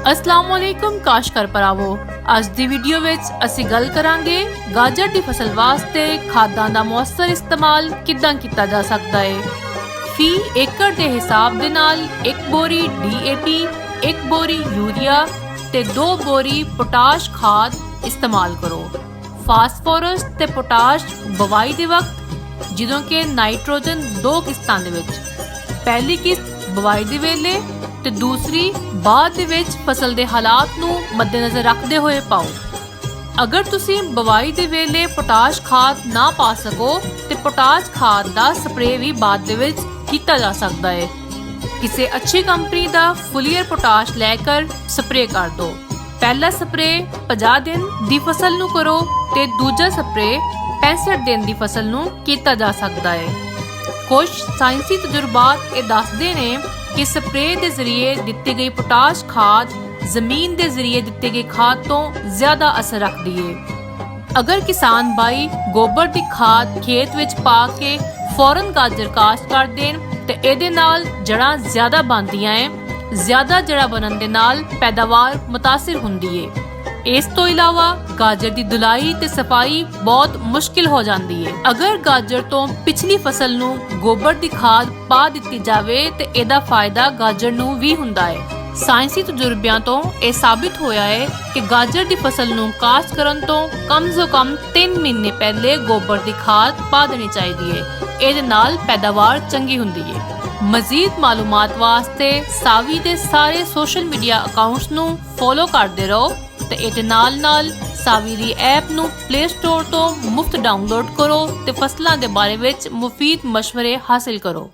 अस्सलामुअलैकुम काश्तकार भरावो। ਅੱਜ ਦੀ ਵੀਡੀਓ ਵਿੱਚ ਅਸੀਂ ਗੱਲ ਕਰਾਂਗੇ ਗਾਜਰ ਦੀ ਫਸਲ ਵਾਸਤੇ ਖਾਦਾਂ ਦਾ ਮੌਸਰ ਇਸਤੇਮਾਲ ਕਿੱਦਾਂ ਕੀਤਾ ਜਾ ਸਕਦਾ ਹੈ। ਫੀ ਏਕੜ ਦੇ ਹਿਸਾਬ ਦੇ ਨਾਲ 1 ਬੋਰੀ DAP, 1 ਬੋਰੀ ਯੂਰੀਆ ਤੇ 2 ਬੋਰੀ ਪੋਟਾਸ਼ ਖਾਦ ਇਸਤੇਮਾਲ ਕਰੋ। ਫਾਸਫੋਰਸ ਤੇ ਪੋਟਾਸ਼ ਬਵਾਈ ਦੇ ਵਕਤ ਜਦੋਂ ਕਿ ਨਾਈਟ੍ਰੋਜਨ 2 ਕਿਸ਼ਤਾਂ ਦੇ ਵਿੱਚ, ਪਹਿਲੀ ਕਿਸ਼ਤ ਬਵਾਈ ਦੇ ਵੇਲੇ ਤੇ दूसरी बाद ਦੇ ਵਿੱਚ ਫਸਲ ਦੇ ਹਾਲਾਤ ਨੂੰ ਮੱਦੇਨਜ਼ਰ ਰੱਖਦੇ ਹੋਏ ਪਾਓ। ਅਗਰ ਤੁਸੀਂ ਬਵਾਈ ਦੇ ਵੇਲੇ ਪੋਟਾਸ਼ ਖਾਦ ਨਾ ਪਾ ਸਕੋ ਤੇ ਪੋਟਾਸ਼ ਖਾਦ ਦਾ ਸਪਰੇਅ ਵੀ ਬਾਅਦ ਦੇ ਵਿੱਚ ਕੀਤਾ ਜਾ ਸਕਦਾ ਹੈ। ਕਿਸੇ ਅੱਛੀ ਕੰਪਨੀ ਦਾ ਫੁਲੀਅਰ ਪੋਟਾਸ਼ ਲੈ ਕਰ ਸਪਰੇਅ ਕਰ ਦਿਓ। ਪਹਿਲਾ ਸਪਰੇਅ 50 ਦਿਨ ਦੀ ਫਸਲ ਨੂੰ ਕਰੋ ਤੇ ਦੂਜਾ ਸਪਰੇਅ 65 ਦਿਨ ਦੀ ਫਸਲ ਨੂੰ ਕੀਤਾ ਜਾ ਸਕਦਾ ਹੈ। ਕੁਝ ਸਾਇੰਸੀ ਤਜਰਬਾਤ ਇਹ ਦੱਸਦੇ ਨੇ कि स्प्रे के जरिए दिती गई पोटाश खाद जमीन के जरिए दिती गई खाद तो ज्यादा असर रखती है। अगर किसान भाई गोबर की खाद खेत विच पा के फौरन गाजर काश्त कर देन ते इहदे नाल जड़ां ज्यादा बनदियां है। ज्यादा जड़ा बनन दे नाल पैदावार मुतासिर हुंदी है। इस तो इलावा गाजर की धुलाई ते सफाई बहुत मुश्किल हो जाती है। अगर गाजर तो पिछली फसल नू गोबर की खाद पा दिती जावे ते इहदा फायदा गाजर नू भी हुंदा है। साइंसी तजुर्बियां तो यह साबित होया है कि गाजर की फसल नू काश्त करन तो कम से कम 3 महीने पहले गोबर की खाद पा देनी चाहिए है। इहदे नाल पैदावार चंगी हुंदी है। मजीद मालूमात वास्ते सावी दे सारे सोशल मीडिया अकाउंट्स नू फॉलो करते रहो ਤੇ ਇਹਦੇ ਨਾਲ ਸਾਵੀ ਦੀ ਐਪ ਨੂੰ ਪਲੇ ਸਟੋਰ ਤੋਂ ਮੁਫਤ ਡਾਊਨਲੋਡ ਕਰੋ ਤੇ ਫਸਲਾਂ ਦੇ ਬਾਰੇ ਵਿੱਚ ਮੁਫੀਦ ਮਸ਼ਵਰੇ ਹਾਸਿਲ ਕਰੋ।